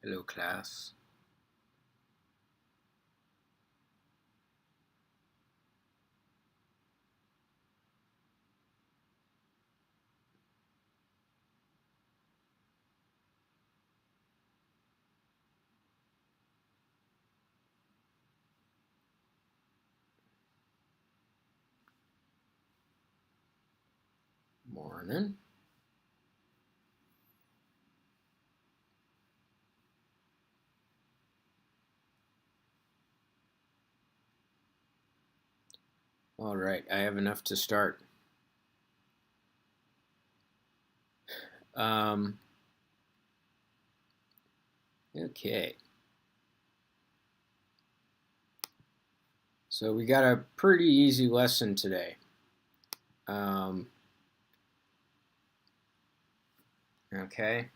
Hello, class. Morning. All right, I have enough to start. Okay. So we got a pretty easy lesson today. Okay.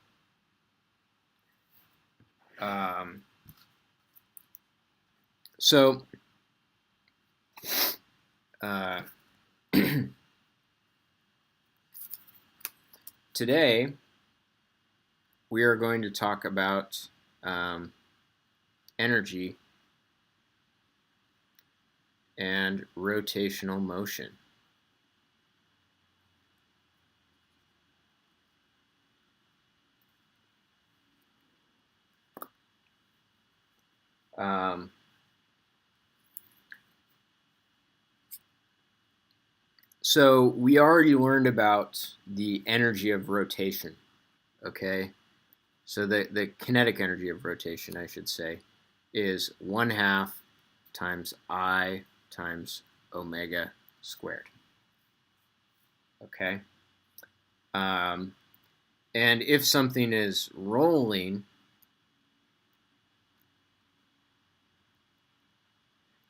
So today we are going to talk about energy and rotational motion. So we already learned about the energy of rotation, okay? So the kinetic energy of rotation, I should say, is 1/2 times I times omega squared, okay? And if something is rolling,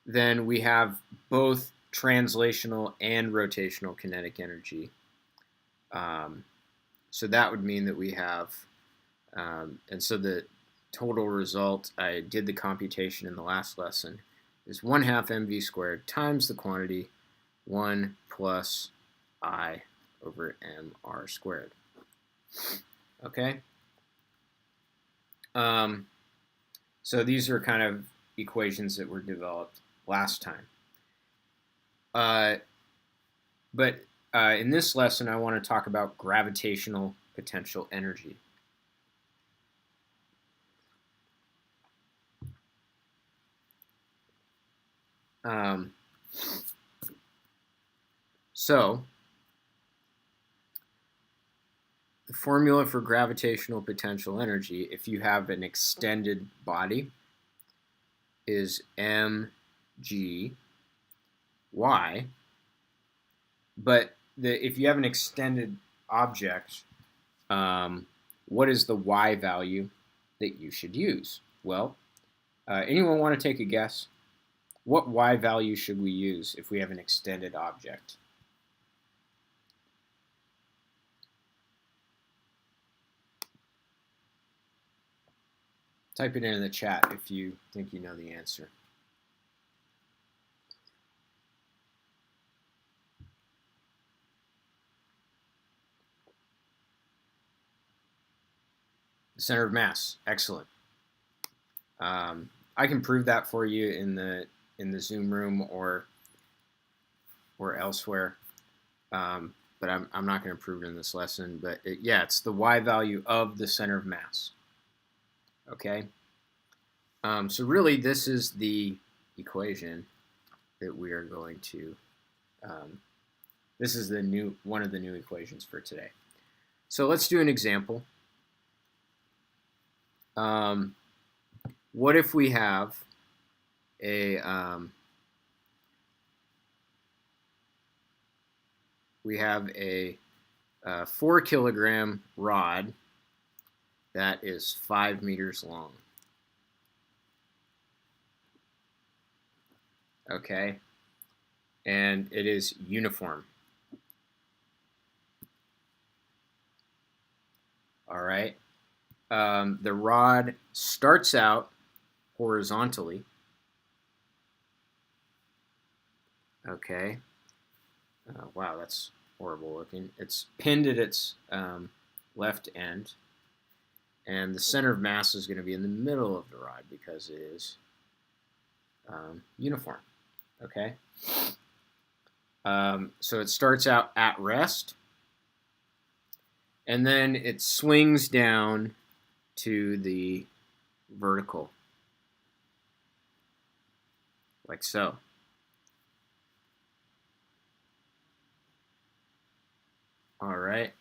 then we have both translational and rotational kinetic energy. So that would mean that we have, and so the total result, I did the computation in the last lesson, is 1/2 mv squared times the quantity 1 plus I over mr squared. Okay? So these are kind of equations that were developed last time. But in this lesson, I want to talk about gravitational potential energy. So the formula for gravitational potential energy, if you have an extended body, is mg y. But if you have an extended object, what is the y value that you should use? Well, anyone want to take a guess? What y value should we use if we have an extended object? Type it in the chat if you think you know the answer. The center of mass. Excellent. I can prove that for you in the Zoom room or elsewhere, but I'm not going to prove it in this lesson. But yeah, it's the y value of the center of mass. Okay. So really, this is the equation that we are going to. This is one of the new equations for today. So let's do an example. What if we have a 4 kilogram rod that is 5 meters long? Okay, and it is uniform. All right. The rod starts out horizontally. Okay. Wow, that's horrible looking. It's pinned at its left end. And the center of mass is going to be in the middle of the rod because it is uniform. Okay? So it starts out at rest, and then it swings down to the vertical, like so. All right.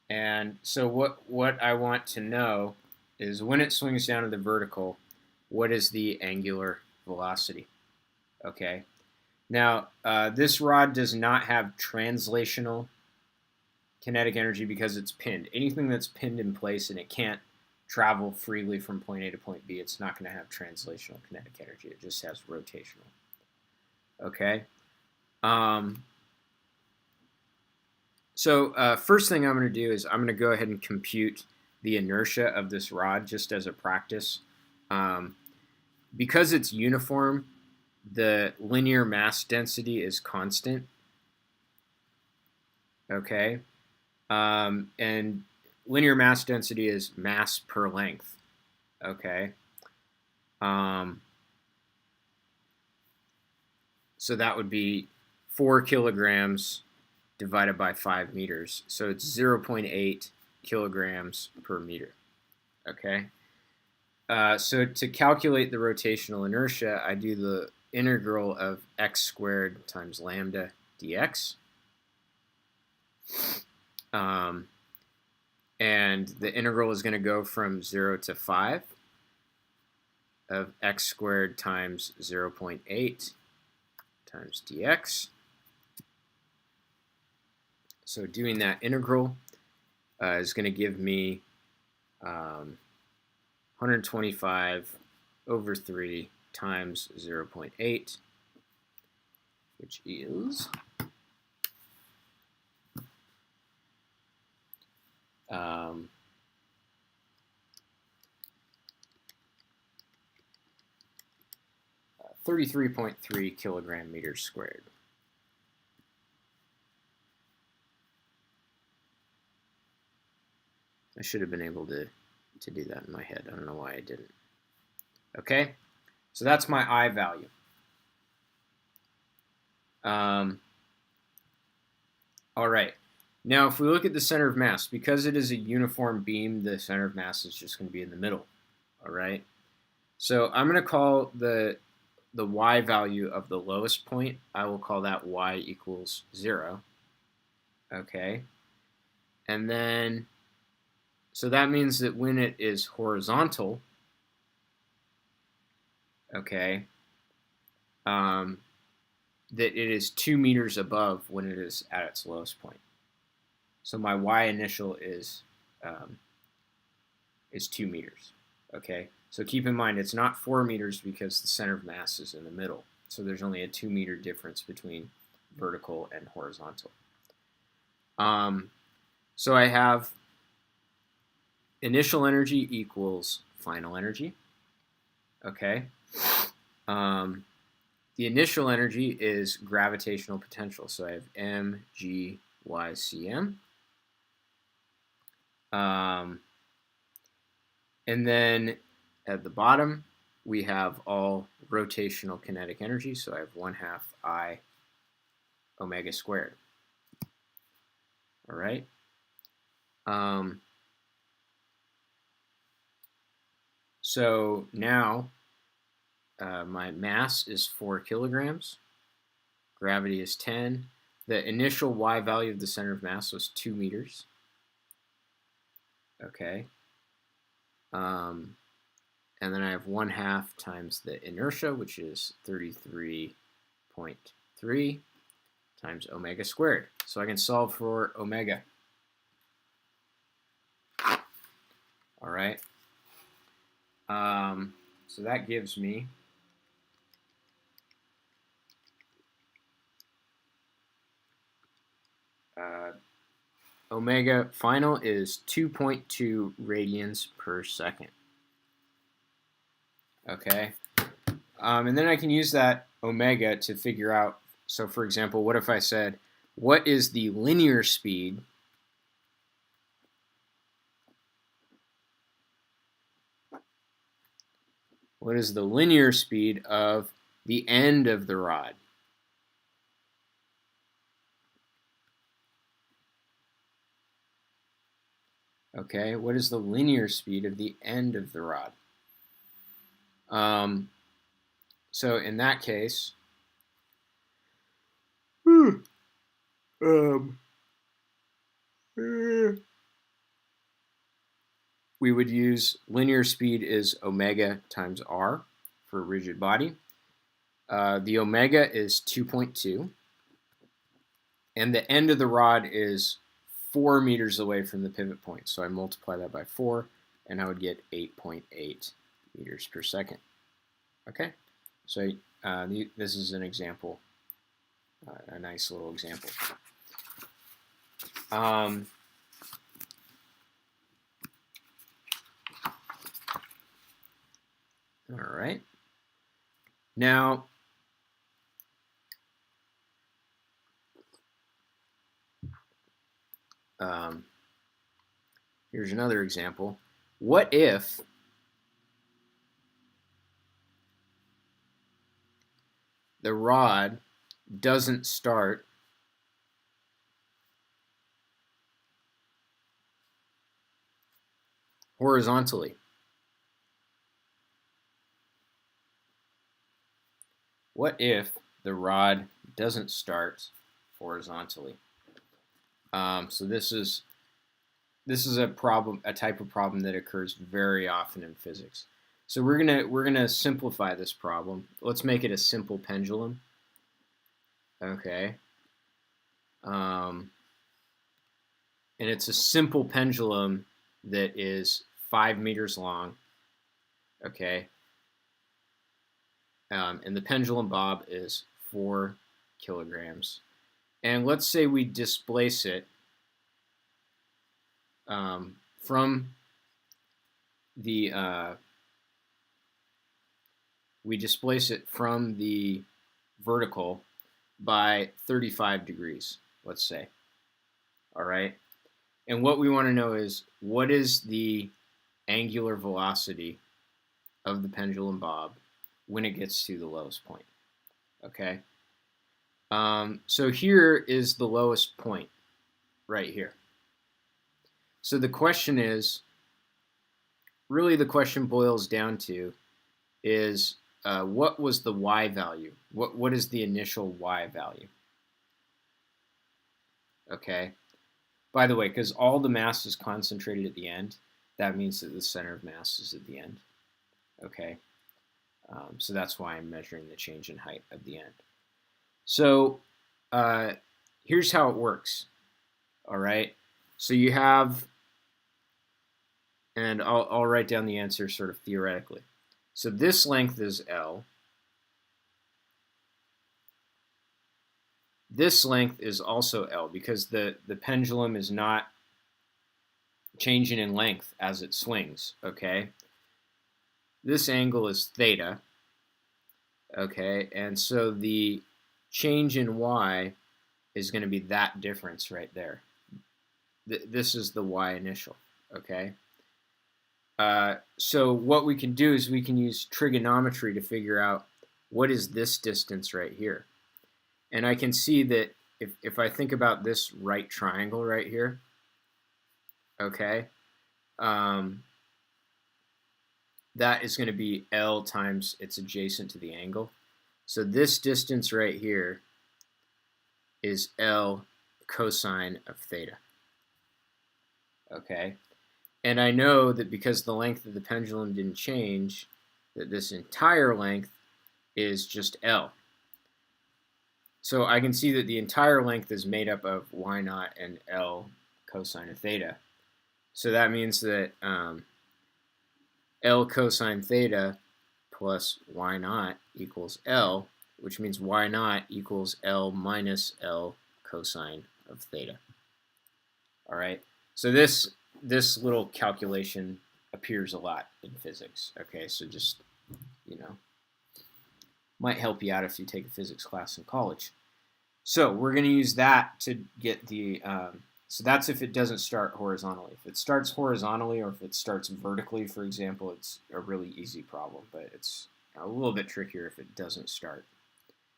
And so what I want to know is when it swings down to the vertical, what is the angular velocity? Okay. Now, this rod does not have translational kinetic energy because it's pinned. Anything that's pinned in place and it can't travel freely from point A to point B, it's not going to have translational kinetic energy. It just has rotational. Okay. So first thing I'm going to do is I'm going to go ahead and compute the inertia of this rod just as a practice. Because it's uniform, the linear mass density is constant. Okay. And linear mass density is mass per length. Okay. So that would be 4 kilograms divided by 5 meters. So it's 0.8 kilograms per meter. Okay. So to calculate the rotational inertia, I do the integral of x squared times lambda dx. And the integral is going to go from 0 to 5 of x squared times 0.8 times dx. So doing that integral is going to give me 125 over 3 times 0.8, which is 33.3 kilogram meters squared. I should have been able to do that in my head. I don't know why I didn't. Okay, so that's my I value. All right. Now, if we look at the center of mass, because it is a uniform beam, the center of mass is just going to be in the middle. All right. So I'm going to call the y value of the lowest point, I will call that y equals 0. Okay. And then, so that means that when it is horizontal, okay, that it is 2 meters above when it is at its lowest point. So my y initial is 2 meters. Okay, so keep in mind it's not 4 meters because the center of mass is in the middle. So there's only a 2 meter difference between vertical and horizontal. So I have initial energy equals final energy. Okay. The initial energy is gravitational potential. So I have mg y cm. And then at the bottom, we have all rotational kinetic energy. So I have 1/2 I omega squared. All right. So now my mass is 4 kilograms. Gravity is 10. The initial y value of the center of mass was 2 meters. Okay. And then I have 1/2 times the inertia, which is 33.3 times omega squared. So I can solve for omega. All right. So that gives me omega final is 2.2 radians per second. Okay. And then I can use that omega to figure out, so for example, what if I said, what is the linear speed What is the linear speed of the end of the rod? Okay, what is the linear speed of the end of the rod? So in that case, we would use linear speed is omega times r for a rigid body. The omega is 2.2, and the end of the rod is 4 meters away from the pivot point. So I multiply that by 4, and I would get 8.8 meters per second. Okay, so this is an example, a nice little example. All right. Now, here's another example. What if the rod doesn't start horizontally? What if the rod doesn't start horizontally? So this is a problem, a type of problem that occurs very often in physics. So we're gonna simplify this problem. Let's make it a simple pendulum. Okay. And it's a simple pendulum that is 5 meters long. Okay. And the pendulum bob is 4 kilograms. And let's say we displace it from the vertical by 35 degrees, let's say. All right. And what we want to know is, what is the angular velocity of the pendulum bob when it gets to the lowest point? Okay. So here is the lowest point right here. So the question is, really the question boils down to is, what was the y value? What is the initial y value? Okay. By the way, because all the mass is concentrated at the end, that means that the center of mass is at the end. Okay. So that's why I'm measuring the change in height of the end. So here's how it works. All right. So you have, and I'll write down the answer sort of theoretically. So this length is L. This length is also L because the pendulum is not changing in length as it swings, okay? This angle is theta, okay? And so the change in y is going to be that difference right there. This is the y initial, okay? So what we can do is we can use trigonometry to figure out what is this distance right here. And I can see that if I think about this right triangle right here, okay, that is going to be L times its adjacent to the angle. So this distance right here is L cosine of theta. Okay, and I know that because the length of the pendulum didn't change, that this entire length is just L. So I can see that the entire length is made up of y naught and L cosine of theta. So that means that L cosine theta plus y naught equals L, which means y naught equals L minus L cosine of theta. All right. So this little calculation appears a lot in physics. Okay, so just, might help you out if you take a physics class in college. So we're going to use that to get the So that's if it doesn't start horizontally. If it starts horizontally or if it starts vertically, for example, it's a really easy problem, but it's a little bit trickier if it doesn't start,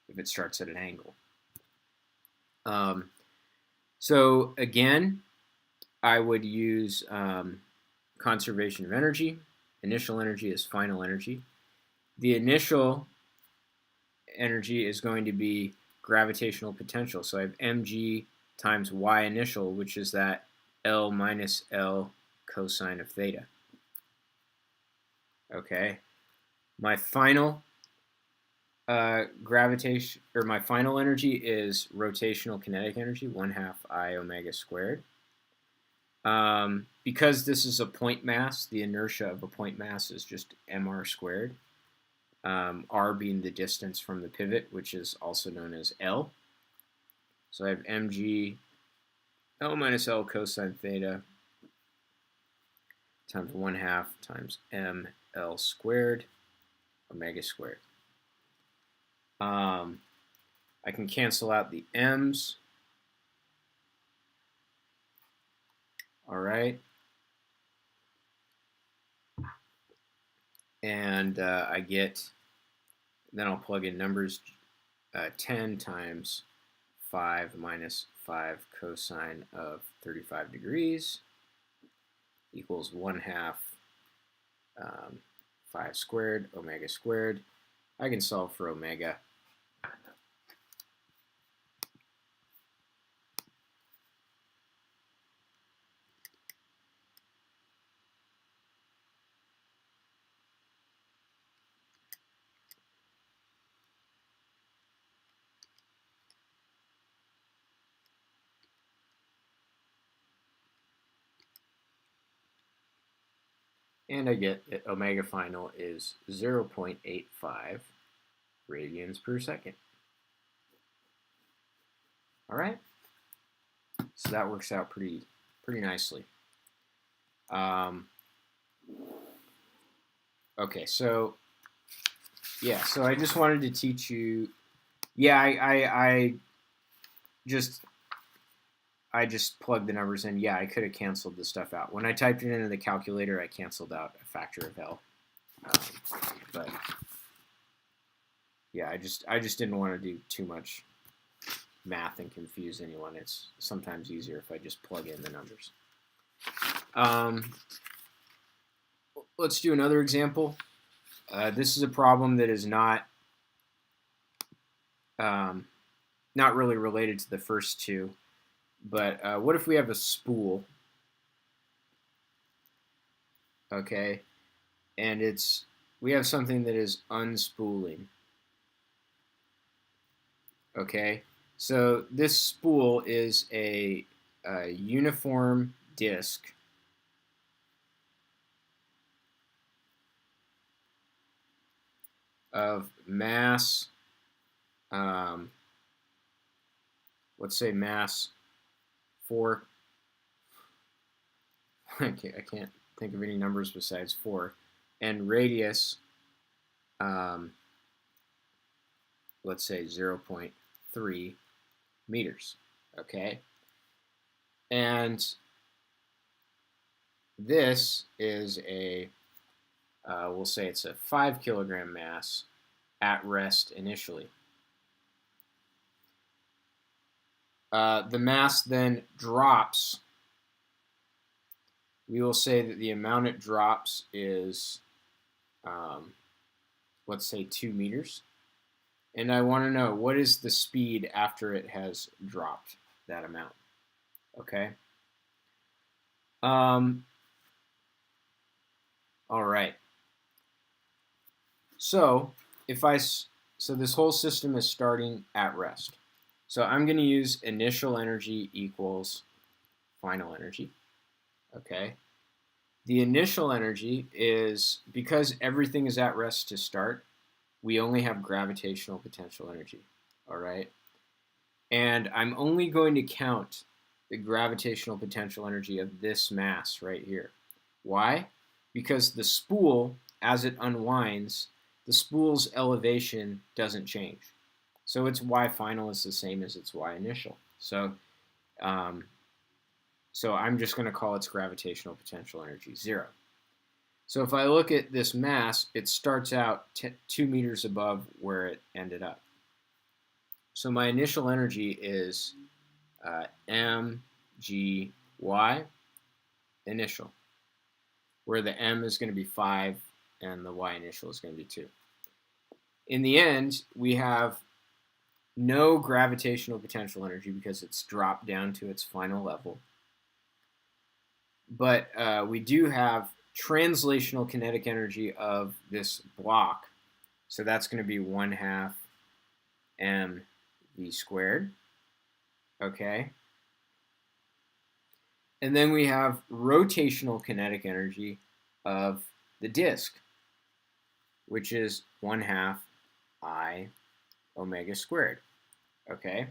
if it starts at an angle. So again, I would use conservation of energy. Initial energy is final energy. The initial energy is going to be gravitational potential. So I have mg times y initial, which is that L minus L cosine of theta. Okay, my final gravitation, or my final energy is rotational kinetic energy, 1/2 I omega squared. Because this is a point mass, the inertia of a point mass is just mr squared. R being the distance from the pivot, which is also known as L. So I have mg L minus L cosine theta times 1/2 times ml squared omega squared. I can cancel out the m's. All right. And I get, then I'll plug in numbers, 10 times 5 minus 5 cosine of 35 degrees equals 1/2 5 squared omega squared. I can solve for omega. And I get that omega final is 0.85 radians per second. All right, so that works out pretty nicely. Okay, so yeah, so I just wanted to teach you. Yeah, I just plugged the numbers in. Yeah, I could have canceled the stuff out. When I typed it into the calculator, I canceled out a factor of L. But yeah, I just didn't want to do too much math and confuse anyone. It's sometimes easier if I just plug in the numbers. Let's do another example. This is a problem that is not really related to the first two. But what if we have a spool, okay, and we have something that is unspooling, okay? So this spool is a uniform disk of mass, let's say mass 4. I can't think of any numbers besides 4, and radius, let's say 0.3 meters, okay? And this is we'll say it's a 5 kilogram mass at rest initially. The mass then drops. We will say that the amount it drops is, let's say 2 meters. And I want to know, what is the speed after it has dropped that amount? Okay. All right. So so this whole system is starting at rest. So I'm going to use initial energy equals final energy. Okay. The initial energy is, because everything is at rest to start, we only have gravitational potential energy. All right. And I'm only going to count the gravitational potential energy of this mass right here. Why? Because the spool, as it unwinds, the spool's elevation doesn't change. So its y final is the same as its y initial. So So I'm just going to call its gravitational potential energy 0. So if I look at this mass, it starts out 2 meters above where it ended up. So my initial energy is mgy initial, where the m is going to be 5 and the y initial is going to be 2. In the end, we have no gravitational potential energy because it's dropped down to its final level. But we do have translational kinetic energy of this block. So that's going to be 1/2 mv squared. Okay. And then we have rotational kinetic energy of the disk, which is 1/2 I omega squared. Okay.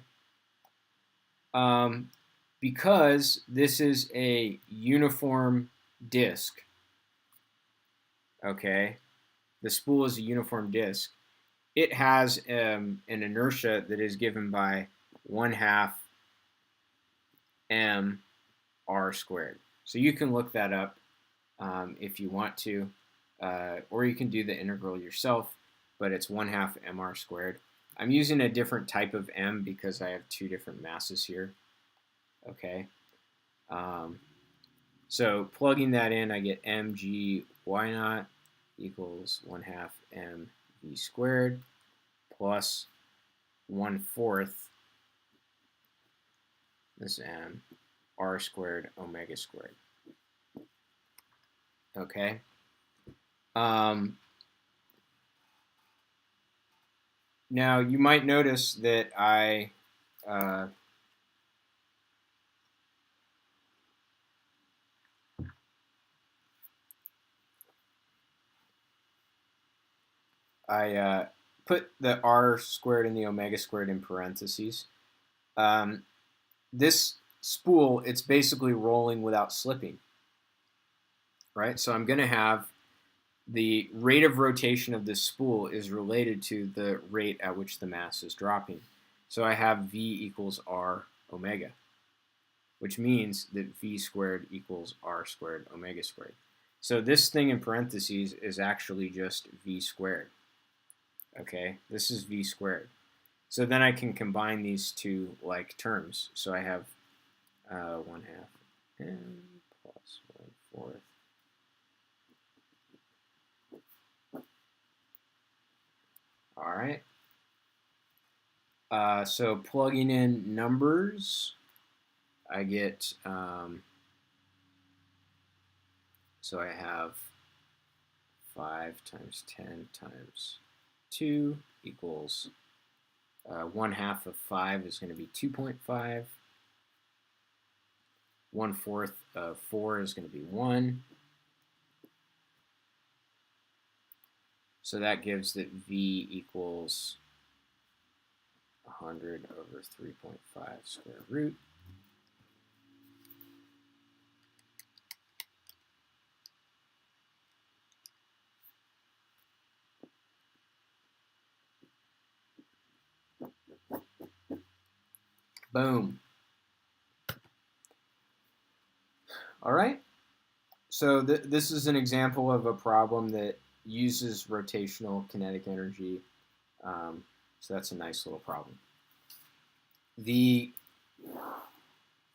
Because this is a uniform disk, okay, the spool is a uniform disk, it has an inertia that is given by 1/2 mr squared. So you can look that up if you want to, or you can do the integral yourself, but it's 1/2 mr squared. I'm using a different type of m because I have 2 different masses here. Okay. So plugging that in, I get mg y naught equals 1/2 mv squared plus 1/4 this m r squared omega squared. Okay. Now you might notice that I put the r squared and the omega squared in parentheses. This spool, it's basically rolling without slipping, right? So I'm going to have the rate of rotation of this spool is related to the rate at which the mass is dropping. So I have v equals r omega, which means that v squared equals r squared omega squared. So this thing in parentheses is actually just v squared. Okay, this is v squared. So then I can combine these two like terms. So I have 1/2 m plus 1/4. All right. So plugging in numbers, I get, so I have 5 times 10 times 2 equals 1/2 of 5 is going to be 2.5. 1/4 of 4 is going to be 1. So that gives that v equals 100 over 3.5 square root. Boom. All right. So this is an example of a problem that uses rotational kinetic energy. So that's a nice little problem. The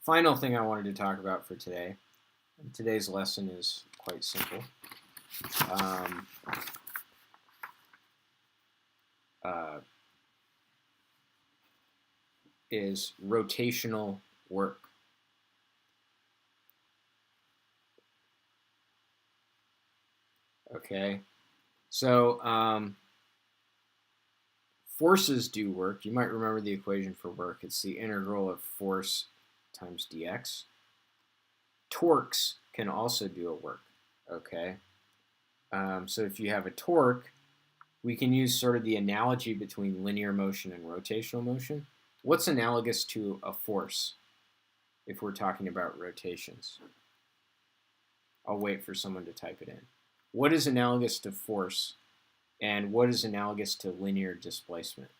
final thing I wanted to talk about for today, and today's lesson is quite simple. Is rotational work. Okay, so forces do work. You might remember the equation for work. It's the integral of force times dx. Torques can also do a work. Okay, so if you have a torque, we can use sort of the analogy between linear motion and rotational motion. What's analogous to a force if we're talking about rotations? I'll wait for someone to type it in. What is analogous to force, and what is analogous to linear displacement?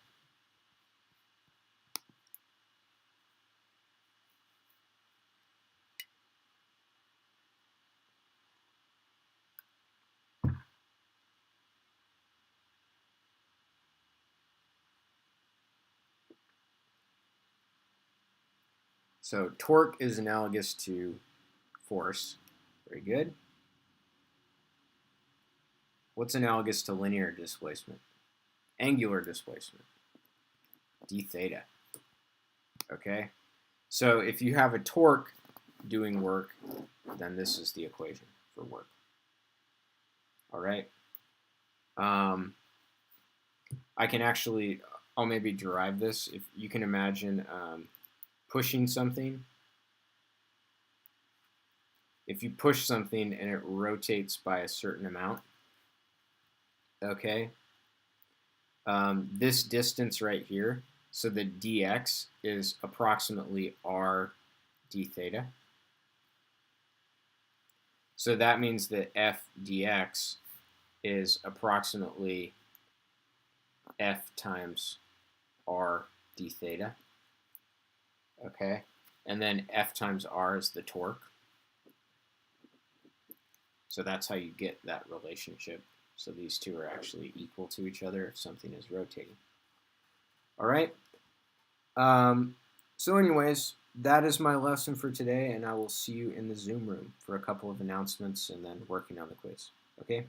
So torque is analogous to force. Very good. What's analogous to linear displacement? Angular displacement. D theta. Okay? So if you have a torque doing work, then this is the equation for work. All right? I can actually, I'll maybe derive this. If you can imagine pushing something. If you push something and it rotates by a certain amount, okay, this distance right here, so the dx is approximately r d theta. So that means that f dx is approximately f times r d theta. Okay, and then f times r is the torque. So that's how you get that relationship. So these two are actually equal to each other if something is rotating. All right. So anyways, that is my lesson for today, and I will see you in the Zoom room for a couple of announcements and then working on the quiz. Okay?